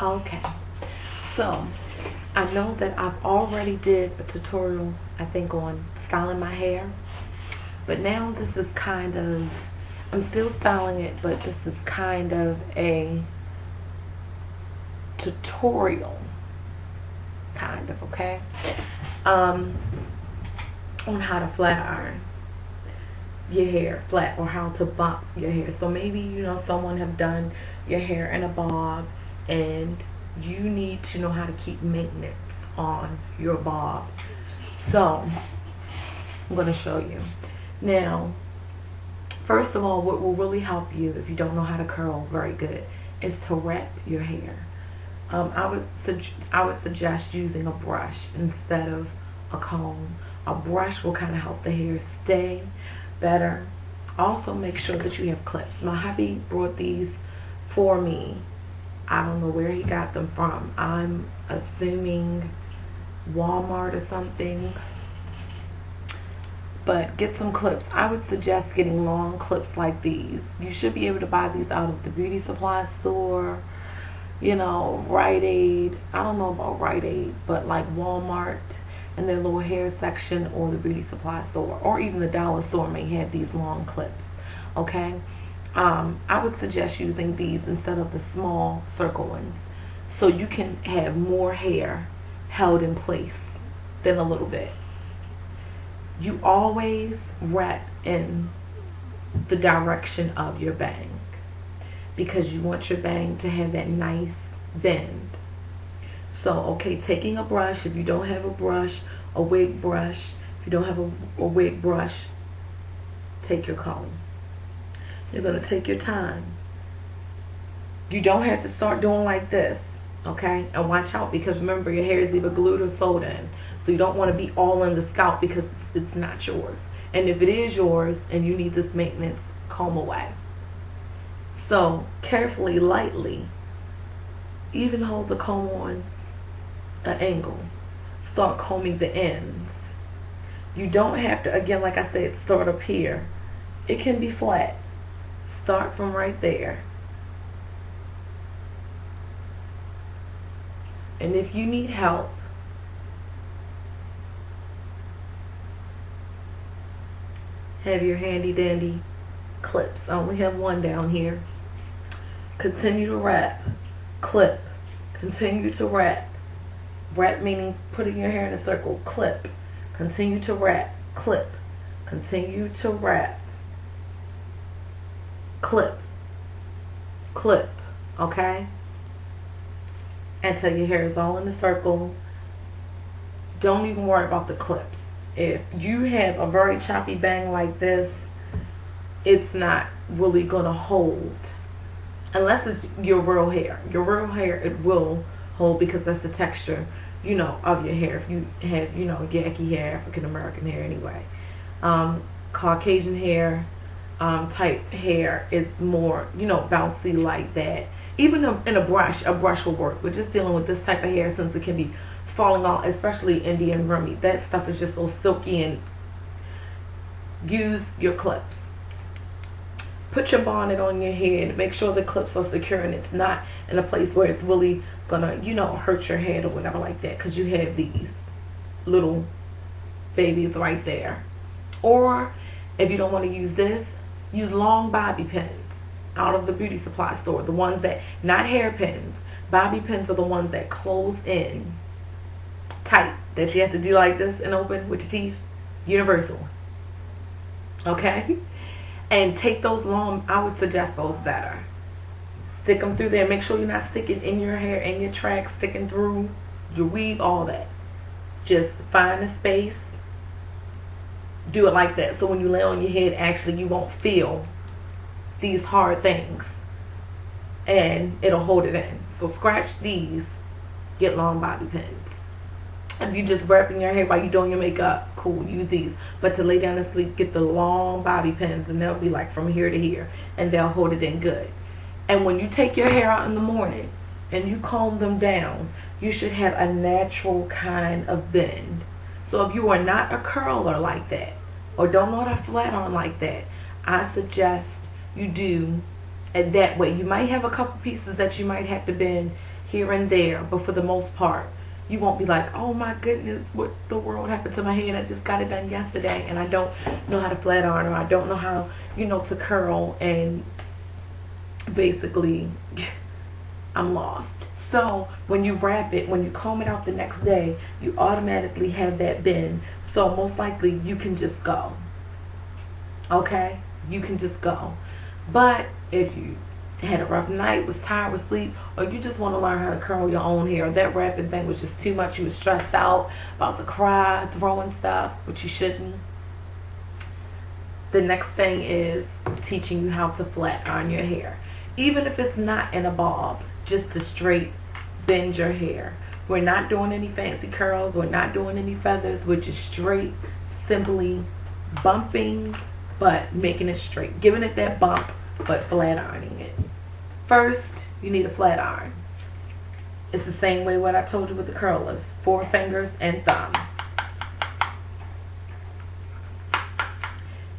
Okay, so I know that I've already did a tutorial, I think, on styling my hair, but now this is kind of, I'm still styling it, but this is kind of a tutorial, kind of, okay, um, on how to flat iron your hair flat, or how to bump your hair. So maybe someone have done your hair in a bob, and you need to know how to keep maintenance on your bob. So I'm going to show you now. First of all, what will really help you if you don't know how to curl very good is to wrap your hair. I would suggest using a brush instead of a comb. A brush will kind of help the hair stay better. Also, make sure that you have clips. My hubby brought these for me. I don't know where he got them from. I'm assuming Walmart or something. But get some clips. I would suggest getting long clips like these. You should be able to buy these out of the beauty supply store, Rite Aid. I don't know about Rite Aid, but like Walmart and their little hair section, or the beauty supply store, or even the dollar store may have these long clips. Okay, I would suggest using these instead of the small circle ones, so you can have more hair held in place than a little bit. You always wrap in the direction of your bang, because you want your bang to have that nice bend. So, okay, taking a brush, if you don't have a brush, a wig brush, if you don't have a wig brush, take your comb. You're going to take your time. You don't have to start doing like this, okay? And watch out, because remember, your hair is either glued or sewed in. So you don't want to be all in the scalp, because it's not yours. And if it is yours and you need this maintenance, comb away. So carefully, lightly, even hold the comb on an angle. Start combing the ends. You don't have to, again, like I said, start up here. It can be flat. Start from right there. And if you need help, have your handy dandy clips. I only have one down here. Continue to wrap. Clip. Continue to wrap. Wrap meaning putting your hair in a circle. Clip. Continue to wrap. Clip. Continue to wrap. Clip. Clip. Okay? Until your hair is all in a circle. Don't even worry about the clips. If you have a very choppy bang like this, it's not really going to hold. Unless it's your real hair. Your real hair, it will hold, because that's the texture, of your hair. If you have, Yaki hair, African American hair anyway. Caucasian hair, type hair is more, bouncy like that. Even in a brush will work. We're just dealing with this type of hair, since it can be falling off, especially Indian Rumi. That stuff is just so silky, and use your clips. Put your bonnet on your head. Make sure the clips are secure and it's not in a place where it's really gonna, hurt your head or whatever like that, because you have these little babies right there. Or if you don't want to use this, use long bobby pins out of the beauty supply store. The ones that, not hairpins. Bobby pins are the ones that close in tight, that you have to do like this and open with your teeth. Universal. Okay? And take those long, I would suggest those better. Stick them through there. Make sure you're not sticking in your hair, in your tracks, sticking through your weave, all that. Just find a space. Do it like that. So when you lay on your head, actually you won't feel these hard things. And it'll hold it in. So scratch these. Get long bobby pins. If you're just wrapping your hair while you're doing your makeup, cool, use these. But to lay down and sleep, get the long bobby pins, and they'll be like from here to here, and they'll hold it in good. And when you take your hair out in the morning and you comb them down, you should have a natural kind of bend. So if you are not a curler like that, or don't know how to flat on like that, I suggest you do it that way. You might have a couple pieces that you might have to bend here and there, but for the most part, you won't be like, oh my goodness, what the world happened to my head? I just got it done yesterday and I don't know how to flat iron, or I don't know how, to curl, and basically I'm lost. So when you wrap it, when you comb it out the next day, you automatically have that bend. So most likely you can just go. Okay? You can just go. But if you had a rough night, was tired, was asleep, or you just want to learn how to curl your own hair, that wrapping thing was just too much, you was stressed out, about to cry, throwing stuff, which you shouldn't. The next thing is teaching you how to flat iron your hair. Even if it's not in a bob, just to straight bend your hair. We're not doing any fancy curls, we're not doing any feathers, we're just straight, simply bumping, but making it straight, giving it that bump, but flat ironing it. First, you need a flat iron. It's the same way what I told you with the curlers, 4 fingers and thumb.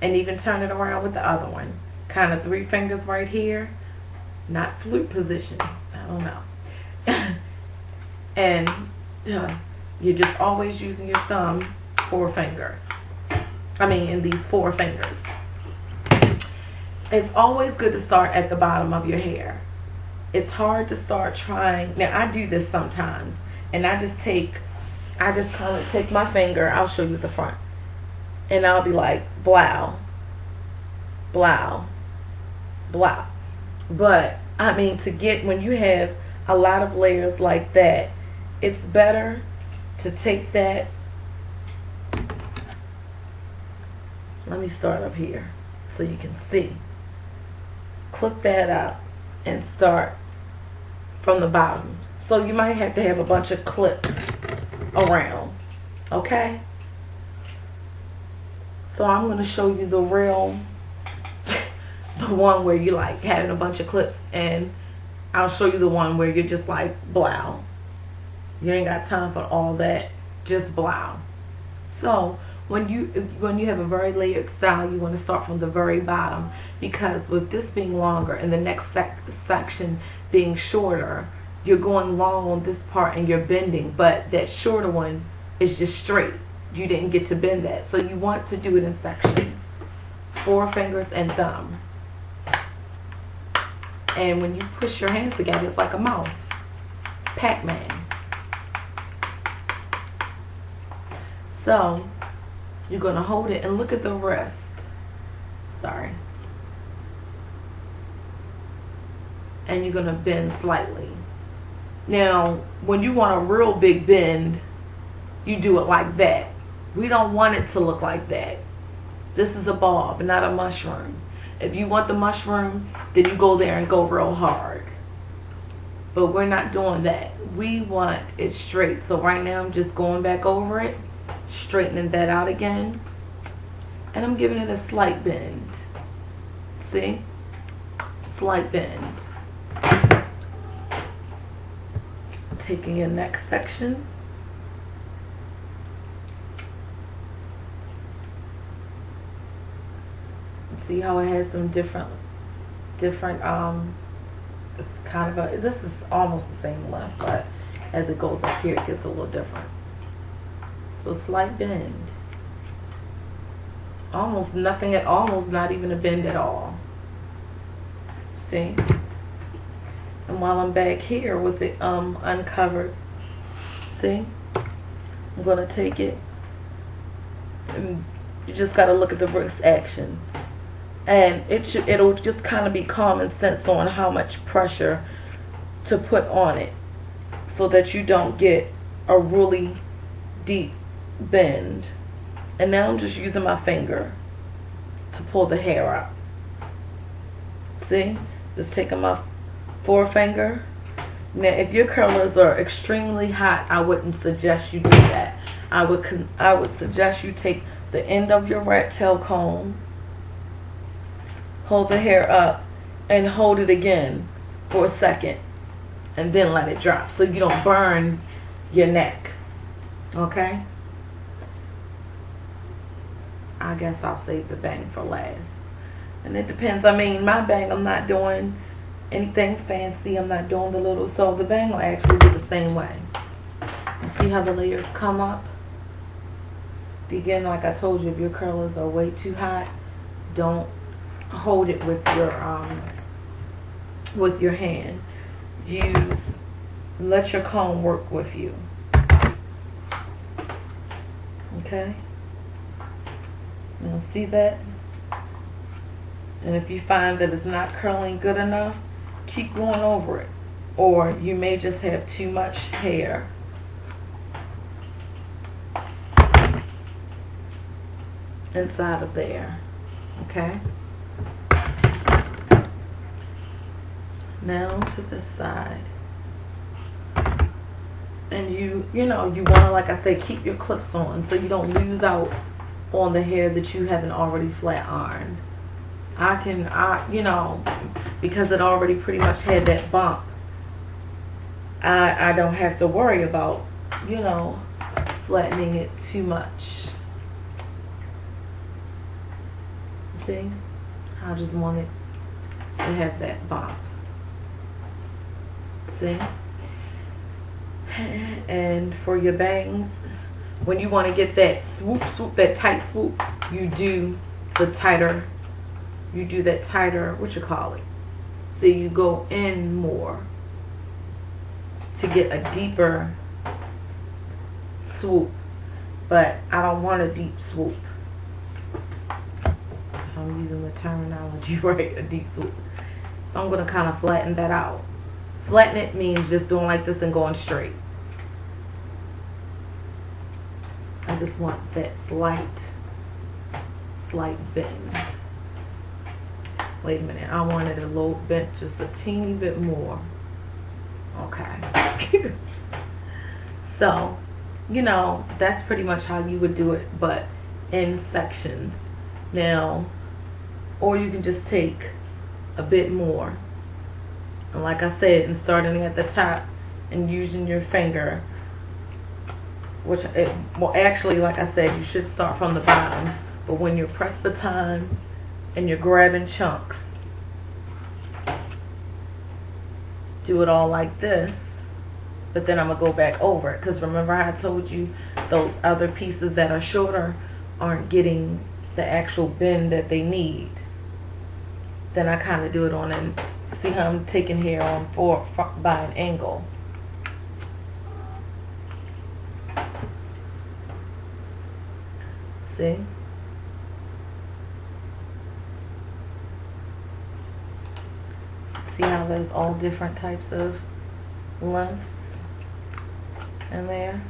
And even turn it around with the other one. Kind of 3 fingers right here, not flute position, I don't know. And you're just always using your thumb, 4 finger. In these 4 fingers. It's always good to start at the bottom of your hair. It's hard to start trying. Now I do this sometimes, and I just kind of take my finger. I'll show you the front, and I'll be like blow, blow, blow. But to get, when you have a lot of layers like that, it's better to take that. Let me start up here so you can see. Clip that up and start from the bottom. So you might have to have a bunch of clips around. Okay? So I'm going to show you the real, the one where you like having a bunch of clips, and I'll show you the one where you're just like blow. You ain't got time for all that. Just blow. So when you have a very layered style, you want to start from the very bottom, because with this being longer and the next section being shorter, you're going long on this part and you're bending, but that shorter one is just straight. You didn't get to bend that. So you want to do it in sections, 4 fingers and thumb. And when you push your hands together, it's like a mouth. Pac-Man. So you're going to hold it and look at the wrist. Sorry. And you're going to bend slightly. Now, when you want a real big bend, you do it like that. We don't want it to look like that. This is a bob, not a mushroom. If you want the mushroom, then you go there and go real hard. But we're not doing that. We want it straight. So right now I'm just going back over it, straightening that out again, and I'm giving it a slight bend. See? Slight bend. Taking your next section. See how it has some different it's kind of this is almost the same length, but as it goes up here it gets a little different. So slight bend. Almost nothing at almost not even a bend at all. See? And while I'm back here with it uncovered, see? I'm gonna take it, and you just gotta look at the wrist action. And it'll just kind of be common sense on how much pressure to put on it, so that you don't get a really deep bend. And now I'm just using my finger to pull the hair up. See? Just taking my forefinger. Now if your curlers are extremely hot, I wouldn't suggest you do that. I would suggest you take the end of your rat tail comb, hold the hair up, and hold it again for a second, and then let it drop so you don't burn your neck. Okay? I guess I'll save the bang for last. And it depends. My bang, I'm not doing anything fancy. I'm not doing the little, so the bang will actually be the same way. You see how the layers come up? Again, like I told you, if your curlers are way too hot, don't hold it with your hand. Let your comb work with you. Okay? Now see that? And if you find that it's not curling good enough, keep going over it. Or you may just have too much hair. Inside of there. Okay? Now to this side. And you want to, like I say, keep your clips on so you don't lose out on the hair that you haven't already flat ironed. Because it already pretty much had that bump, I don't have to worry about, flattening it too much. See? I just want it to have that bump. See? And for your bangs, when you want to get that swoop, that tight swoop, you do that tighter, what you call it. So you go in more to get a deeper swoop. But I don't want a deep swoop. If I'm using the terminology right, a deep swoop. So I'm going to kind of flatten that out. Flatten it means just doing like this and going straight. I just want that slight bend. Wait a minute, I want it a little bit, just a teeny bit more. Okay. So, that's pretty much how you would do it, but in sections. Now, or you can just take a bit more. And like I said, and starting at the top and using your finger, actually, like I said, you should start from the bottom. But when you're pressed for time and you're grabbing chunks, do it all like this. But then I'm going to go back over it. Because remember how I told you those other pieces that are shorter aren't getting the actual bend that they need. Then I kind of do it on, and see how I'm taking hair on by an angle. See? See how there's all different types of lengths in there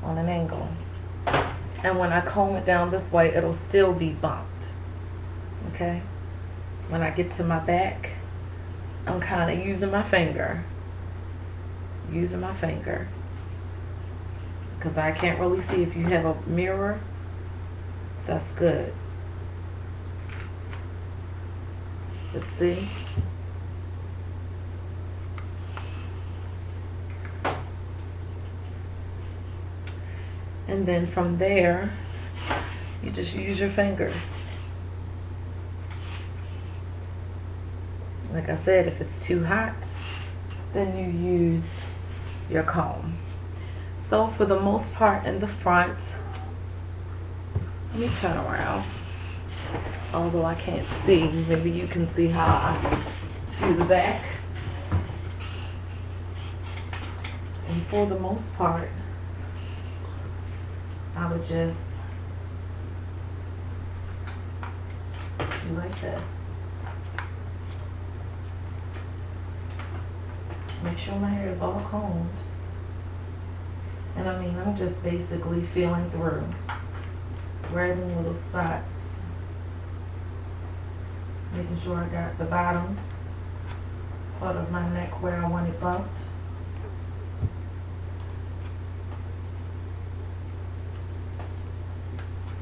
on an angle. And when I comb it down this way, it'll still be bumped. Okay? When I get to my back, I'm kind of using my finger. Because I can't really see. If you have a mirror, that's good. Let's see. And then from there, you just use your finger. Like I said, if it's too hot, then you use your comb. So for the most part in the front, let me turn around. Although I can't see, maybe you can see how I do the back. And for the most part, I would just do like this. Make sure my hair is all combed. And I mean, I'm just basically feeling through, grabbing little spots, making sure I got the bottom part of my neck where I want it bumped.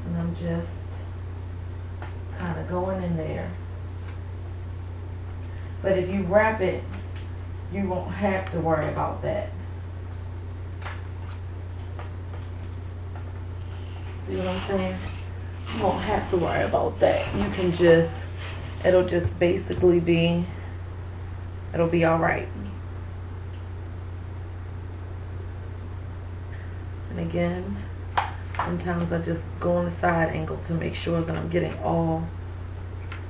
And I'm just kind of going in there. But if you wrap it, you won't have to worry about that. See what I'm saying? You won't have to worry about that. You can just, it'll just basically be, it'll be all right. And again, sometimes I just go on the side angle to make sure that I'm getting all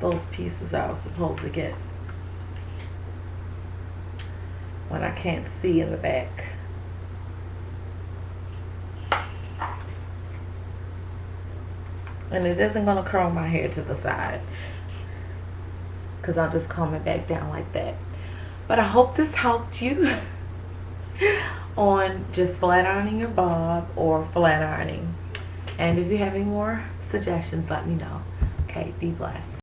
those pieces I was supposed to get when I can't see in the back. And it isn't going to curl my hair to the side, because I'll just comb it back down like that. But I hope this helped you on just flat ironing your bob or flat ironing. And if you have any more suggestions, let me know. Okay, be blessed.